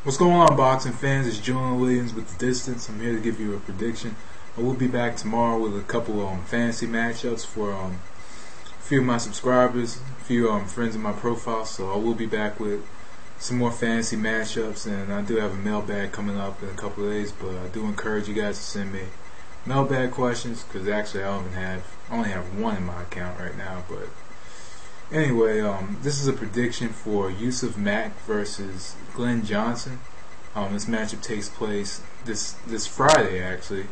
What's going on, boxing fans? It's Julian Williams with The Distance. I'm here to give you a prediction. I will be back tomorrow with a couple of fantasy matchups for a few of my subscribers, a few friends in my profile. So I will be back with some more fantasy matchups, and I do have a mailbag coming up in a couple of days. But I do encourage you guys to send me mailbag questions because actually I only have one in my account right now. But anyway, this is a prediction for Yusef Mack versus Glen Johnson. This matchup takes place this Friday, actually.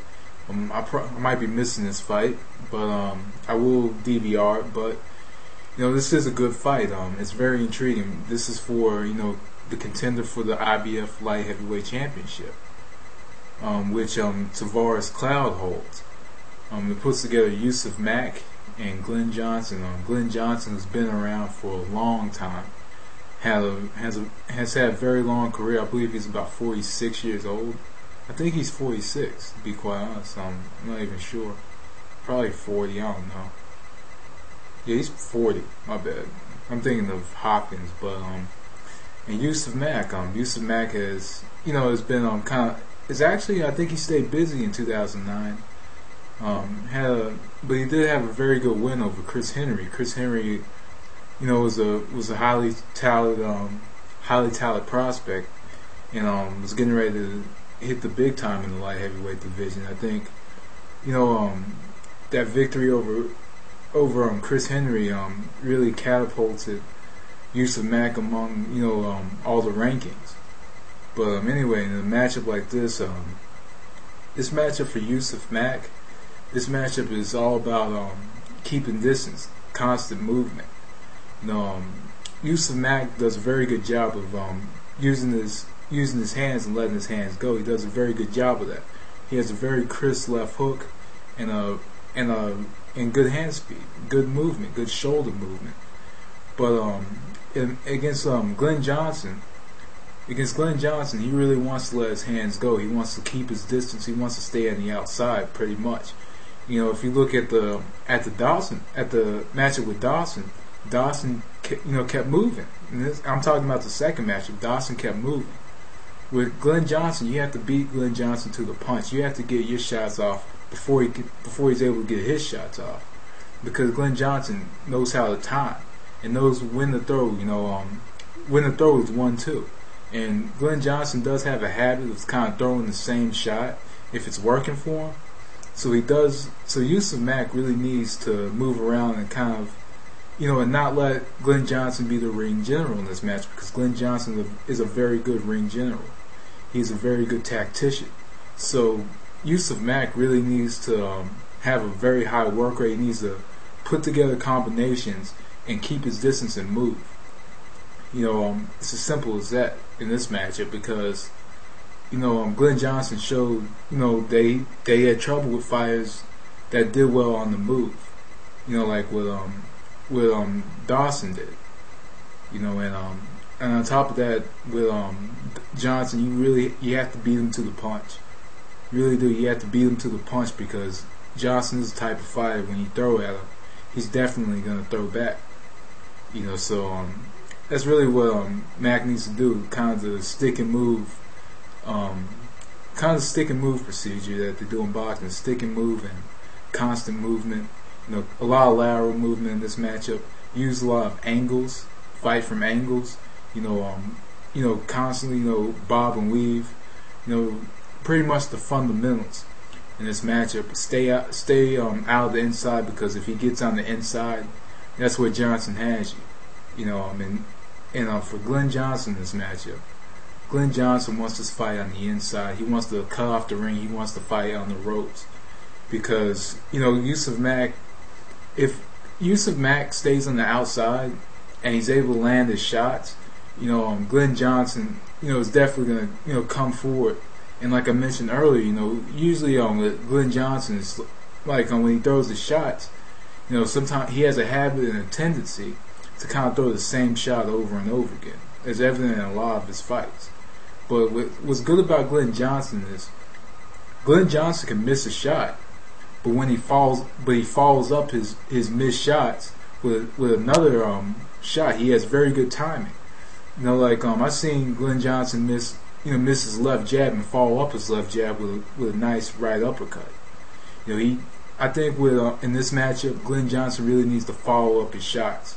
I might be missing this fight, but I will DVR it. But this is a good fight. It's very intriguing. This is for the contender for the IBF Light Heavyweight Championship, which Tavares Cloud holds. It puts together Yusef Mack and Glen Johnson. Glen Johnson has been around for a long time. Has had a very long career. I believe he's about 46 years old. I think he's 46, to be quite honest. I'm not even sure. Probably 40, I don't know. Yeah, he's 40, my bad. I'm thinking of Hopkins, but and Yusef Mack has has been it's actually, I think he stayed busy in 2009. But he did have a very good win over Chris Henry. Chris Henry, was a highly talented prospect, and was getting ready to hit the big time in the light heavyweight division. I think, that victory over Chris Henry really catapulted Yusef Mack among all the rankings. But anyway, in a matchup like this, this matchup for Yusef Mack. This matchup is all about keeping distance, constant movement. Yusef Mack does a very good job of using his hands and letting his hands go. He does a very good job of that. He has a very crisp left hook and good hand speed, good movement, good shoulder movement. But against Glen Johnson, he really wants to let his hands go. He wants to keep his distance. He wants to stay on the outside, pretty much. If you look at the matchup with Dawson kept moving. I'm talking about the second matchup. Dawson kept moving. With Glen Johnson, you have to beat Glen Johnson to the punch. You have to get your shots off before he's able to get his shots off, because Glen Johnson knows how to time and knows when to throw. When to throw is 1-2, and Glen Johnson does have a habit of kind of throwing the same shot if it's working for him. So Yusef Mack really needs to move around and kind of, and not let Glen Johnson be the ring general in this match, because Glen Johnson is a very good ring general. He's a very good tactician. So Yusef Mack really needs to have a very high work rate. He needs to put together combinations and keep his distance and move. It's as simple as that in this matchup, because Glen Johnson showed, they had trouble with fighters that did well on the move, like what Dawson did, and on top of that, with Johnson, you have to beat him to the punch. You really do. You have to beat him to the punch, because Johnson is the type of fighter, when you throw at him, he's definitely gonna throw back. So that's really what Mack needs to do, kind of the stick and move. Kind of stick and move procedure that they do in boxing. Stick and move and constant movement. A lot of lateral movement in this matchup. Use a lot of angles. Fight from angles. Constantly bob and weave. Pretty much the fundamentals in this matchup. Stay out of the inside, because if he gets on the inside, that's where Johnson has you. For Glen Johnson in this matchup, Glen Johnson wants to fight on the inside. He wants to cut off the ring. He wants to fight on the ropes, because Yusef Mack, if Yusef Mack stays on the outside and he's able to land his shots, Glen Johnson is definitely gonna come forward. And like I mentioned earlier, usually with Glen Johnson, it's like when he throws the shots, sometimes he has a habit and a tendency to kind of throw the same shot over and over again. It's evident in a lot of his fights. But what's good about Glen Johnson is Glen Johnson can miss a shot, but when he follows up his missed shots with another shot. He has very good timing. I've seen Glen Johnson miss miss his left jab and follow up his left jab with a nice right uppercut. I think with in this matchup, Glen Johnson really needs to follow up his shots.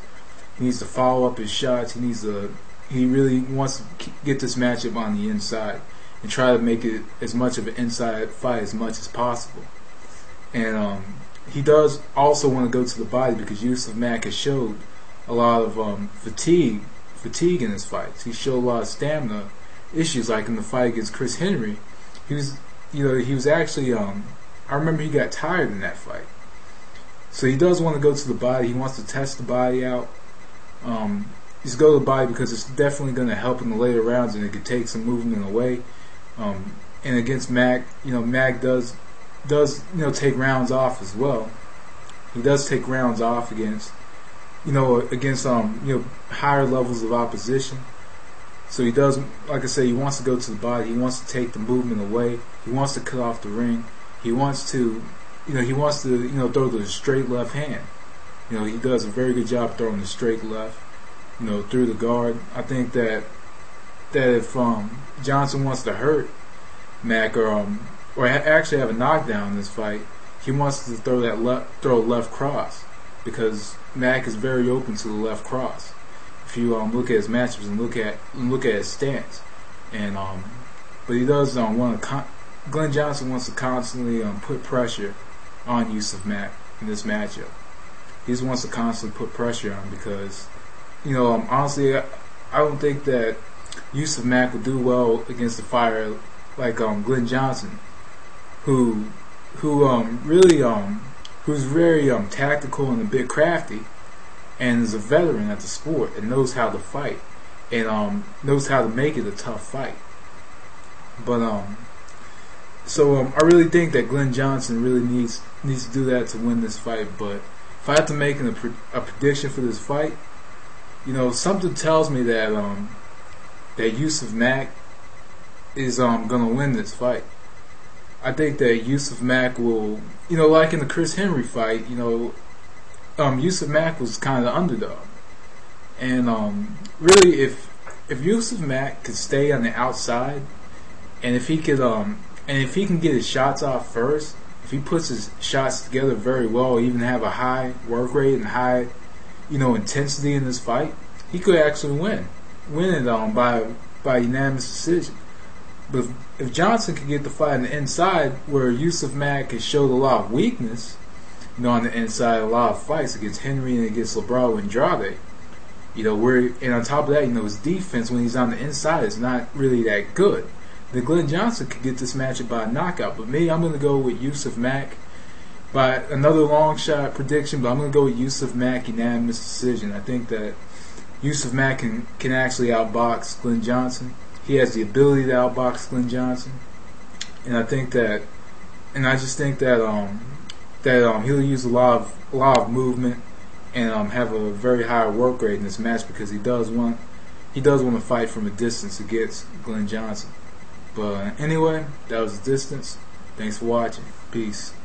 He needs to follow up his shots. He really wants to get this matchup on the inside and try to make it as much of an inside fight as much as possible. And he does also want to go to the body because Yusef Mack has showed a lot of fatigue in his fights. He showed a lot of stamina issues, like in the fight against Chris Henry. He was actually I remember he got tired in that fight. So he does want to go to the body. He wants to test the body out. He's go to the body because it's definitely going to help in the later rounds, and it could take some movement away. And against Mack, Mack does take rounds off as well. He does take rounds off against higher levels of opposition. So he does, like I say, he wants to go to the body. He wants to take the movement away. He wants to cut off the ring. He wants to throw the straight left hand. He does a very good job throwing the straight left, through the guard. I think that if Johnson wants to hurt Mack or actually have a knockdown in this fight, he wants to throw a left cross, because Mack is very open to the left cross. If you look at his matchups and look at his stance, and but he does want to. Glen Johnson wants to constantly put pressure on Yusef Mack in this matchup. He just wants to constantly put pressure on because, honestly, I don't think that Yusef Mack would do well against a fighter like Glen Johnson, who's very tactical and a bit crafty, and is a veteran at the sport and knows how to fight and knows how to make it a tough fight. But So I really think that Glen Johnson really needs to do that to win this fight. But if I have to make a prediction for this fight, something tells me that Yusef Mack is gonna win this fight. I think that Yusef Mack will, like in the Chris Henry fight, Yusef Mack was kind of the underdog, and really, if Yusef Mack could stay on the outside, and if he can get his shots off first, if he puts his shots together very well, even have a high work rate and high, intensity in this fight, he could actually win it by unanimous decision. But if Johnson could get the fight on the inside, where Yusef Mack has showed a lot of weakness, on the inside, a lot of fights against Henry and against Librado Andrade, and on top of that, his defense when he's on the inside is not really that good. Then Glen Johnson could get this matchup by a knockout. But me, I'm going to go with Yusef Mack by another long shot prediction, but I'm going to go with Yusef Mack unanimous decision. I think that Yusef Mack can actually outbox Glen Johnson. He has the ability to outbox Glen Johnson, and I just think that he'll use a lot of movement and have a very high work rate in this match, because he does want to fight from a distance against Glen Johnson. But anyway, that was the distance. Thanks for watching. Peace.